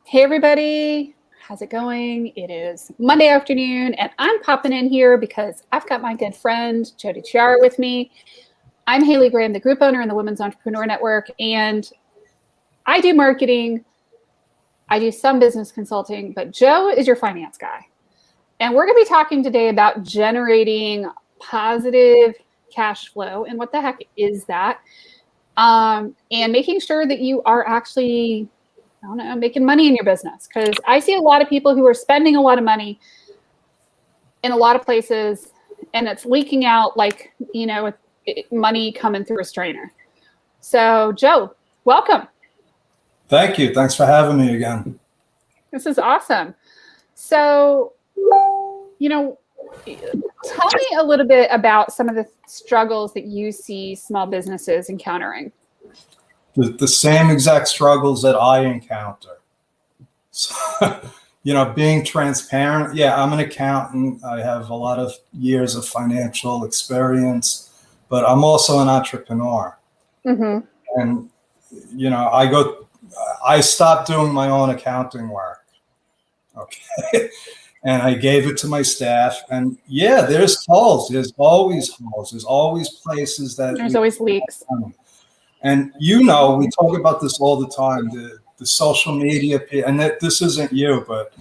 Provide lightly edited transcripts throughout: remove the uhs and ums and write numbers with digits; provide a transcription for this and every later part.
Hey everybody, how's it going? It is Monday afternoon and I'm popping in here because I've got my good friend DiChiara with me. I'm Haley Graham, the group owner in the Women's Entrepreneur Network, and I do marketing. I do some business consulting, but Joe is your finance guy. And we're going to be talking today about generating positive cash flow and what the heck is that? And making sure that you are actually making money in your business, because I see a lot of people who are spending a lot of money in a lot of places and it's leaking out like, money coming through a strainer. So Joe, welcome. Thank you. Thanks for having me again. This is awesome. So, tell me a little bit about some of the struggles that you see small businesses encountering. The same exact struggles that I encounter. So, being transparent. Yeah, I'm an accountant. I have a lot of years of financial experience, but I'm also an entrepreneur. Mm-hmm. And, I stopped doing my own accounting work. Okay. And I gave it to my staff. And yeah, there's holes. There's always holes. There's always places that there's always leaks. And we talk about this all the time, the social media, and this isn't you, but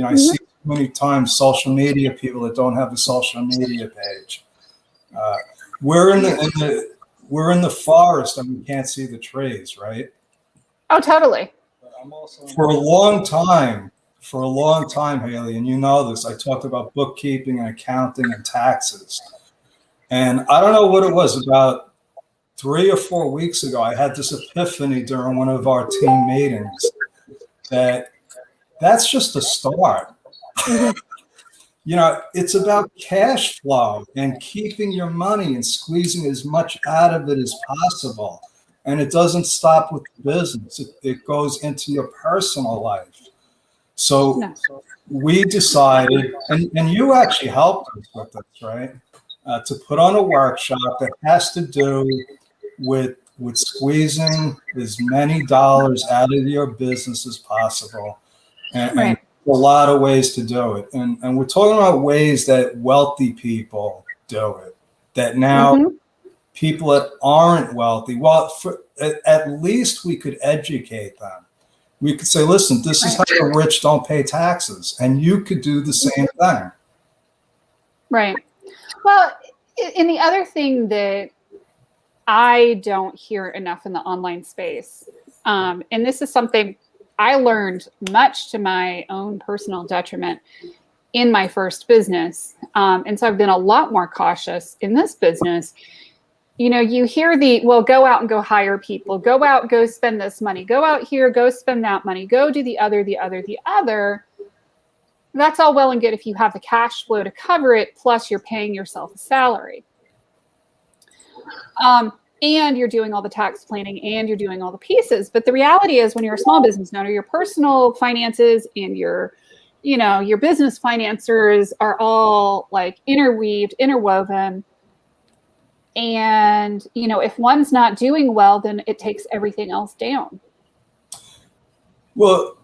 I see many times social media people that don't have a social media page. We're in the forest and we can't see the trees, right? Oh, totally. For a long time, Haley, and you know this, I talked about bookkeeping and accounting and taxes. And I don't know what it was, about 3 or 4 weeks ago, I had this epiphany during one of our team meetings that's just a start. It's about cash flow and keeping your money and squeezing as much out of it as possible. And it doesn't stop with the business. It goes into your personal life. So we decided, and you actually helped us with this, right? To put on a workshop that has to do with squeezing as many dollars out of your business as possible. And a lot of ways to do it. And we're talking about ways that wealthy people do it, that now people that aren't wealthy, at least we could educate them. We could say, listen, this is how the rich don't pay taxes. And you could do the same thing. Right. Well, and the other thing that I don't hear enough in the online space, and this is something I learned much to my own personal detriment in my first business. And so I've been a lot more cautious in this business. You hear go out and go hire people, go out, go spend this money, go out here, go spend that money, go do the other. That's all well and good if you have the cash flow to cover it, plus you're paying yourself a salary. And you're doing all the tax planning and you're doing all the pieces. But the reality is, when you're a small business owner, your personal finances and your business financiers are all like interwoven. And, if one's not doing well, then it takes everything else down. Well,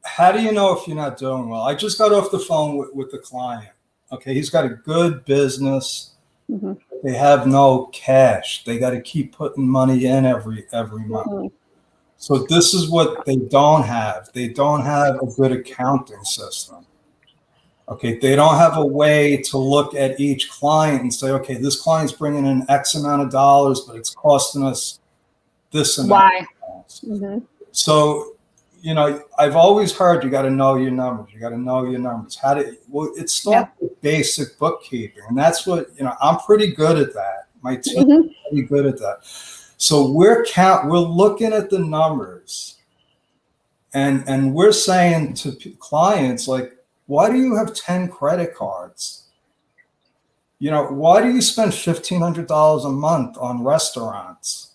how do you know if you're not doing well? I just got off the phone with the client. Okay. He's got a good business. Mm-hmm. They have no cash. They got to keep putting money in every month. Mm-hmm. So this is what they don't have. They don't have a good accounting system. Okay, they don't have a way to look at each client and say, okay, this client's bringing in X amount of dollars, but it's costing us this amount. Why? Mm-hmm. So, I've always heard you got to know your numbers. You got to know your numbers. It starts with basic bookkeeping, and that's what I'm pretty good at that. My team is pretty good at that. So we're looking at the numbers, and we're saying to clients, like, why do you have 10 credit cards? Why do you spend $1,500 a month on restaurants?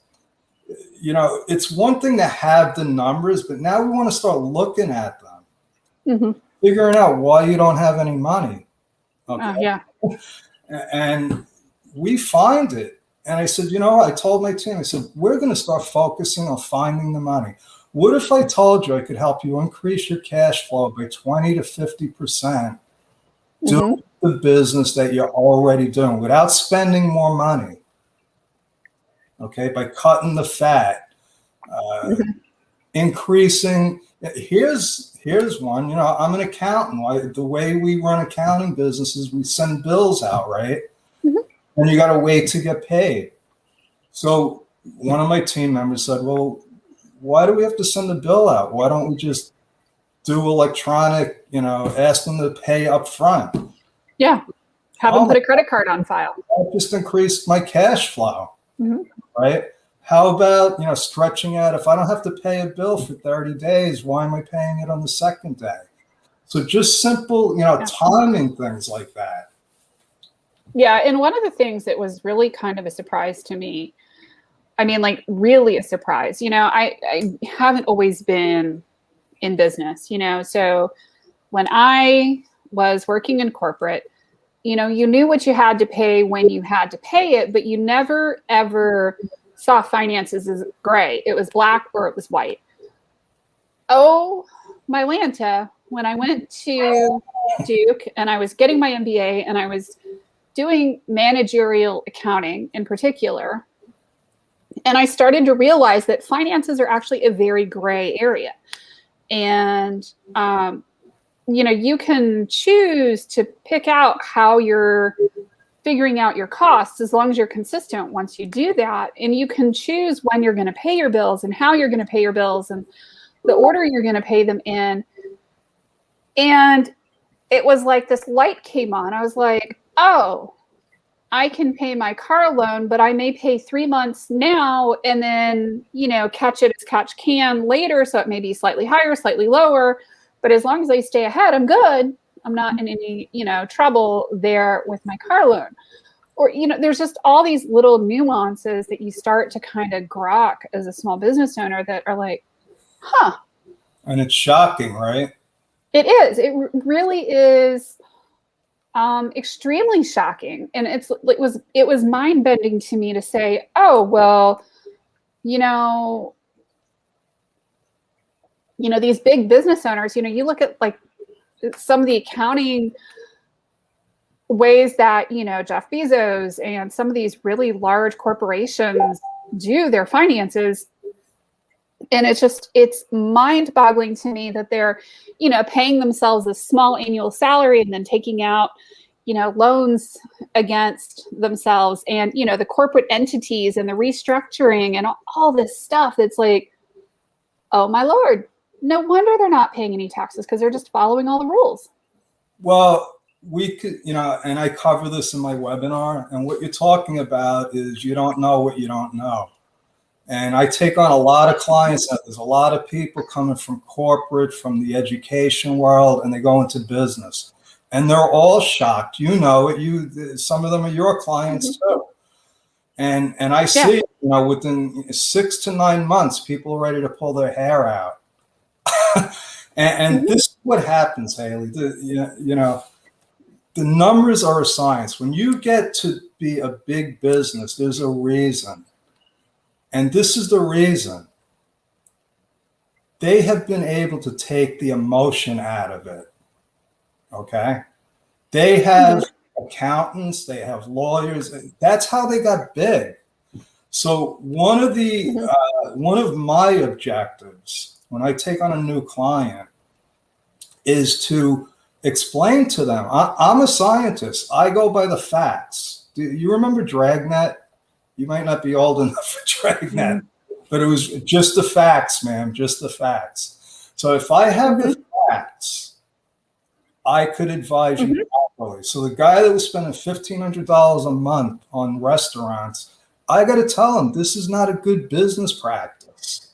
It's one thing to have the numbers, but now we want to start looking at them, figuring out why you don't have any money. Okay. And we find it. And I said, I told my team, I said, we're going to start focusing on finding the money. What if I told you I could help you increase your cash flow by 20 to 50% doing the business that you're already doing without spending more money? Okay, by cutting the fat, increasing. Here's one. You know, I'm an accountant. The way we run accounting businesses, we send bills out, right? And you got to wait to get paid. So one of my team members said, well, why do we have to send a bill out? Why don't we just do electronic, you know, ask them to pay up front? Yeah. Have them put a credit card on file. That just increased my cash flow, right? How about, you know, stretching out? If I don't have to pay a bill for 30 days, why am I paying it on the second day? So just simple, you know, timing things like that. Yeah. And one of the things that was really kind of a surprise to me, I mean, like really a surprise, you know, I haven't always been in business, you know, so when I was working in corporate, you know, you knew what you had to pay when you had to pay it, but you never, ever saw finances as gray. It was black or it was white. Oh, my Lanta, when I went to Duke and I was getting my MBA and I was doing managerial accounting in particular, and I started to realize that finances are actually a very gray area. And, you know, you can choose to pick out how you're figuring out your costs as long as you're consistent once you do that. And you can choose when you're going to pay your bills and how you're going to pay your bills and the order you're going to pay them in. And it was like this light came on. I was like, oh, I can pay my car loan, but I may pay 3 months now and then, you know, catch it as catch can later. So it may be slightly higher, slightly lower. But as long as I stay ahead, I'm good. I'm not in any, you know, trouble there with my car loan. Or, you know, there's just all these little nuances that you start to kind of grok as a small business owner that are like, huh. And it's shocking, right? It is. It really is extremely shocking. And it was mind bending to me to say, oh, well, you know, these big business owners, you know, you look at like some of the accounting ways that, you know, Jeff Bezos and some of these really large corporations do their finances. And it's mind boggling to me that they're, you know, paying themselves a small annual salary and then taking out, you know, loans against themselves and, you know, the corporate entities and the restructuring and all this stuff. That's like, oh my Lord, no wonder they're not paying any taxes because they're just following all the rules. Well, we could, you know, and I cover this in my webinar, and what you're talking about is you don't know what you don't know. And I take on a lot of clients. There's a lot of people coming from corporate, from the education world, and they go into business. And they're all shocked. You know it. Some of them are your clients too. And I see, you know, within 6 to 9 months, people are ready to pull their hair out. and this is what happens, Haley. You know, the numbers are a science. When you get to be a big business, there's a reason. And this is the reason. They have been able to take the emotion out of it. Okay? They have accountants, they have lawyers. That's how they got big. So one of my objectives when I take on a new client is to explain to them, I'm a scientist. I go by the facts. Do you remember Dragnet? You might not be old enough for Dragnet, but it was just the facts, ma'am, just the facts. So if I have the facts, I could advise you properly. So the guy that was spending $1,500 a month on restaurants, I got to tell him this is not a good business practice.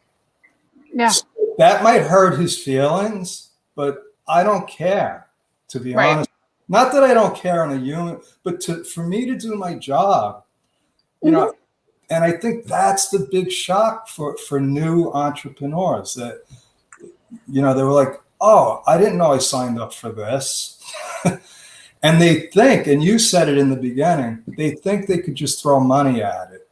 Yeah. So that might hurt his feelings, but I don't care, to be honest. Not that I don't care on a human, but for me to do my job, you know, and I think that's the big shock for new entrepreneurs that, you know, they were like, oh, I didn't know I signed up for this. And they think, and you said it in the beginning, they think they could just throw money at it.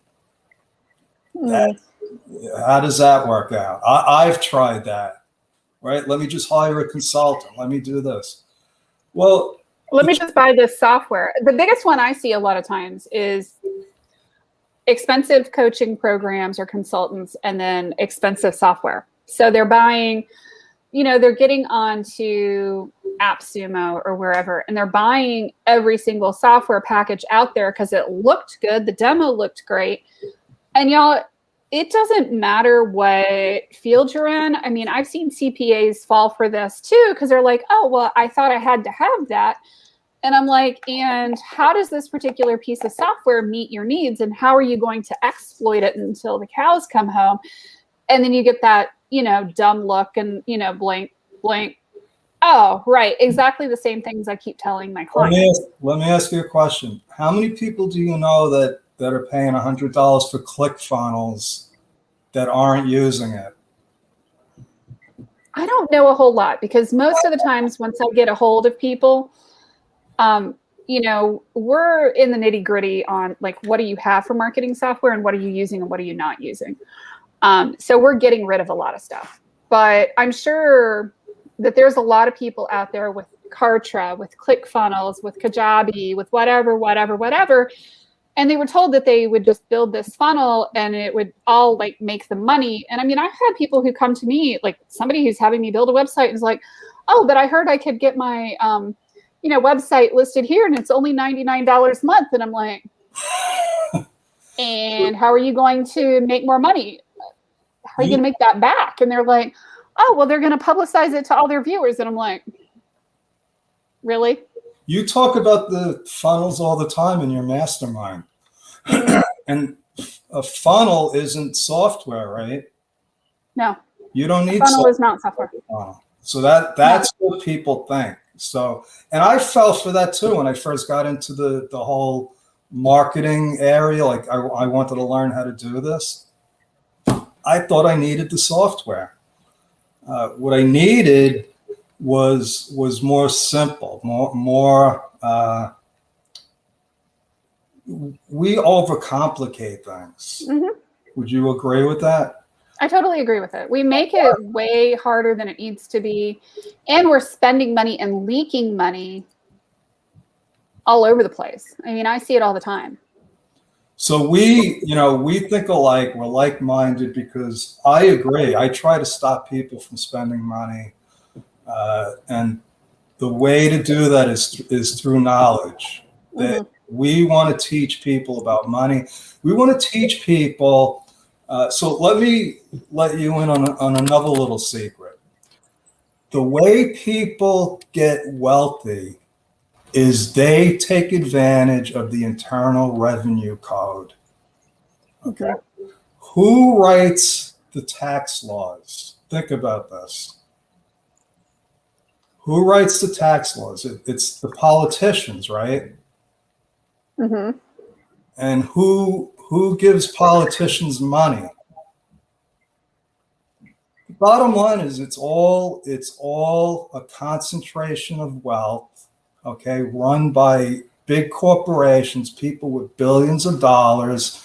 How does that work out? I've tried that, right? Let me just hire a consultant. Let me do this. Well, let me just buy this software. The biggest one I see a lot of times is expensive coaching programs or consultants and then expensive software. So they're buying, they're getting onto AppSumo or wherever, and they're buying every single software package out there because it looked good. The demo looked great. And y'all, it doesn't matter what field you're in. I mean, I've seen CPAs fall for this too, because they're like, oh, well, I thought I had to have that. And I'm like, and how does this particular piece of software meet your needs? And how are you going to exploit it until the cows come home? And then you get that, dumb look and, blank. Oh, right. Exactly the same things I keep telling my clients. Let me ask you a question. How many people do you know that are paying $100 for ClickFunnels that aren't using it? I don't know a whole lot, because most of the times once I get a hold of people, we're in the nitty gritty on like, what do you have for marketing software and what are you using and what are you not using? So we're getting rid of a lot of stuff, but I'm sure that there's a lot of people out there with Kartra, with ClickFunnels, with Kajabi, with whatever. And they were told that they would just build this funnel and it would all like make them money. And I mean, I've had people who come to me, like somebody who's having me build a website and is like, oh, but I heard I could get my, website listed here and it's only $99 a month. And I'm like, and how are you going to make more money? How are you going to make that back? And they're like, oh, well, they're going to publicize it to all their viewers. And I'm like, really? You talk about the funnels all the time in your mastermind. And a funnel isn't software, right? No. You don't need funnel is not software. So that's what people think. So, and I fell for that too when I first got into the whole marketing area. Like I wanted to learn how to do this. I thought I needed the software. What I needed was more simple, more. We overcomplicate things. Mm-hmm. Would you agree with that? I totally agree with it. We make it way harder than it needs to be, and we're spending money and leaking money all over the place. I mean, I see it all the time. So we think alike. We're like-minded because I agree. I try to stop people from spending money, and the way to do that is through knowledge. Mm-hmm. We want to teach people about money. We want to teach people. So let me let you in on another little secret. The way people get wealthy is they take advantage of the Internal Revenue Code. Okay. Who writes the tax laws? Think about this. Who writes the tax laws? It's the politicians, right? Mm-hmm. And who gives politicians money? The bottom line is it's all a concentration of wealth, okay, run by big corporations, people with billions of dollars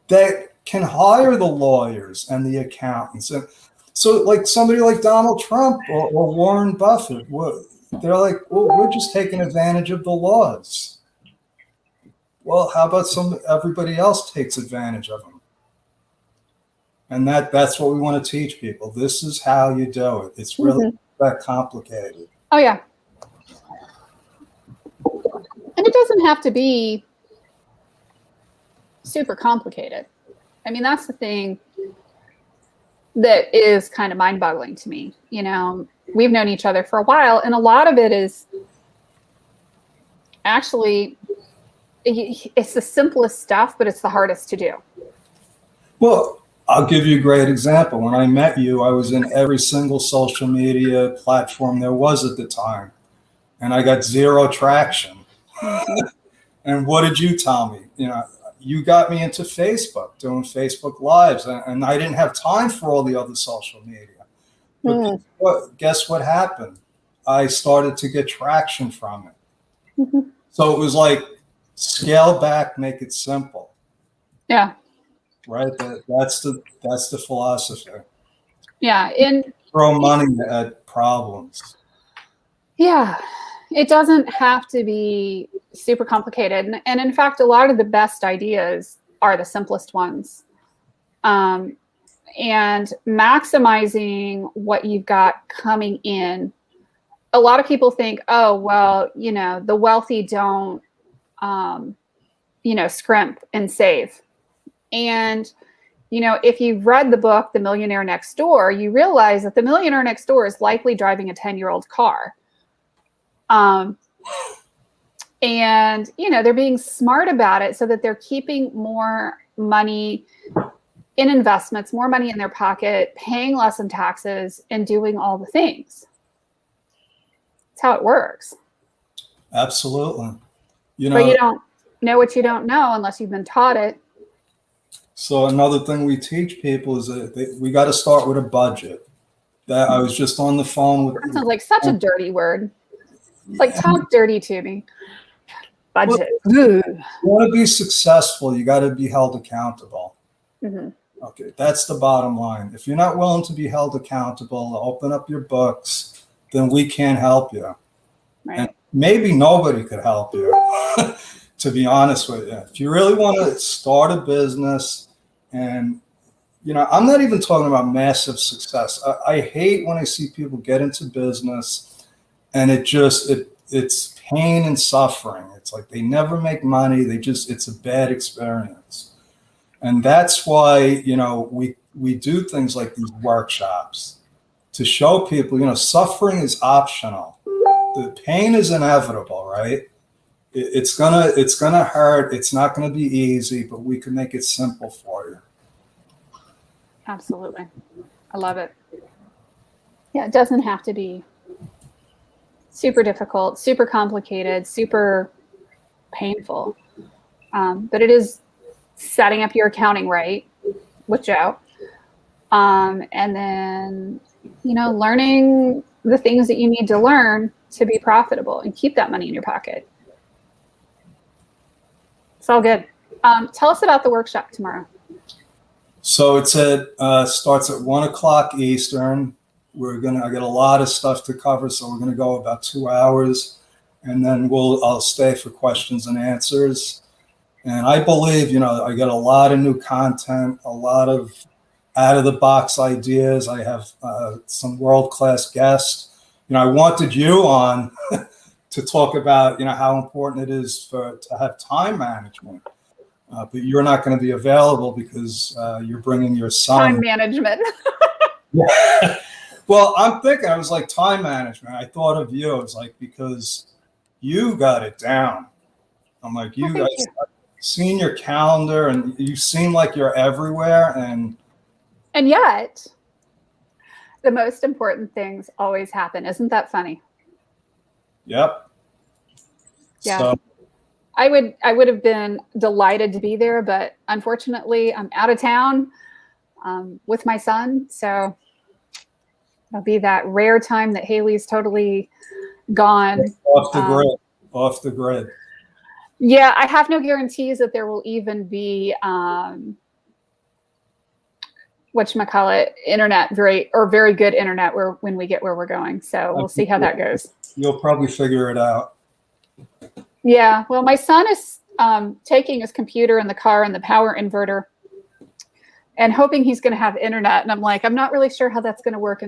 that can hire the lawyers and the accountants. And so like somebody like Donald Trump or Warren Buffett, they're like, well, we're just taking advantage of the laws. Well, how about everybody else takes advantage of them? And that's what we want to teach people. This is how you do it. It's really that complicated. Oh, yeah. And it doesn't have to be super complicated. I mean, that's the thing that is kind of mind-boggling to me. We've known each other for a while, and a lot of it is actually, it's the simplest stuff, but it's the hardest to do. Well, I'll give you a great example. When I met you, I was in every single social media platform there was at the time, and I got zero traction. Mm-hmm. And what did you tell me? You got me into Facebook, doing Facebook Lives, and I didn't have time for all the other social media. But guess what happened? I started to get traction from it. Mm-hmm. So it was like, scale back, make it simple. Yeah. right? That's the philosophy. Yeah. And Throw money at problems. yeah, it doesn't have to be super complicated. And in fact, a lot of the best ideas are the simplest ones. And maximizing what you've got coming in. A lot of people think, oh, well, the wealthy don't, scrimp and save. And, if you've read the book, The Millionaire Next Door, you realize that the millionaire next door is likely driving a 10-year-old car. And, they're being smart about it so that they're keeping more money in investments, more money in their pocket, paying less in taxes, and doing all the things. That's how it works. Absolutely. But you don't know what you don't know unless you've been taught it. So another thing we teach people is that we got to start with a budget. That I was just on the phone with. That sounds like such a dirty word. It's like, talk dirty to me. Budget. Well, you want to be successful, you got to be held accountable. Mm-hmm. Okay, that's the bottom line. If you're not willing to be held accountable, open up your books, then we can't help you. Right. And maybe nobody could help you, to be honest with you. If you really want to start a business, and I'm not even talking about massive success. I hate when I see people get into business and it's pain and suffering. It's like they never make money. It's a bad experience. And that's why, we do things like these workshops to show people, suffering is optional. The pain is inevitable, right? It's gonna hurt. It's not gonna be easy, but we can make it simple for you. Absolutely. I love it. Yeah, it doesn't have to be super difficult, super complicated, super painful. But it is setting up your accounting right with Joe. And then, learning the things that you need to learn to be profitable and keep that money in your pocket. It's all good. Tell us about the workshop tomorrow. So it's starts at 1:00 Eastern. I got a lot of stuff to cover, so we're gonna go about 2 hours, and then I'll stay for questions and answers. And I believe, I got a lot of new content, a lot of out of the box ideas. I have some world-class guests. I wanted you on to talk about, how important it is to have time management. But you're not going to be available because you're bringing your son. Time management. Yeah. Well, I was like, time management. I thought of you. I was like, because you got it down. I'm like, I've seen your calendar and you seem like you're everywhere. And yet, the most important things always happen. Isn't that funny? Yep. Yeah. So, I would have been delighted to be there, but unfortunately I'm out of town with my son. So it'll be that rare time that Haley's totally gone. Off the grid. Yeah, I have no guarantees that there will even be internet, very good internet when we get where we're going. So we'll see how that goes. You'll probably figure it out. Yeah, well, my son is taking his computer in the car and the power inverter and hoping he's going to have internet. And I'm like, I'm not really sure how that's going to work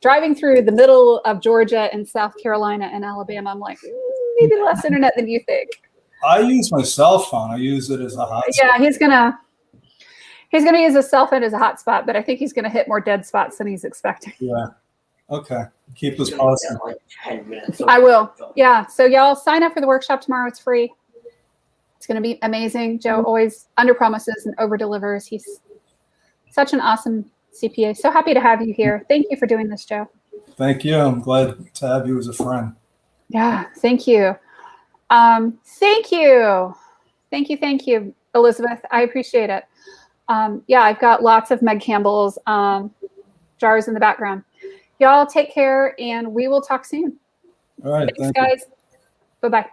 driving through the middle of Georgia and South Carolina and Alabama. I'm like, maybe less internet than you think. I use my cell phone. I use it as a hotspot. Yeah, he's gonna use his cell phone as a hotspot, but I think he's going to hit more dead spots than he's expecting. Yeah. Okay. Keep us posted. I will. Yeah. So y'all sign up for the workshop tomorrow. It's free. It's going to be amazing. Joe always under promises and over delivers. He's such an awesome CPA. So happy to have you here. Thank you for doing this, Joe. Thank you. I'm glad to have you as a friend. Yeah. Thank you. Thank you. Thank you, Elizabeth. I appreciate it. Yeah, I've got lots of Meg Campbell's jars in the background. Y'all take care, and we will talk soon. All right. Thanks, guys. Bye-bye.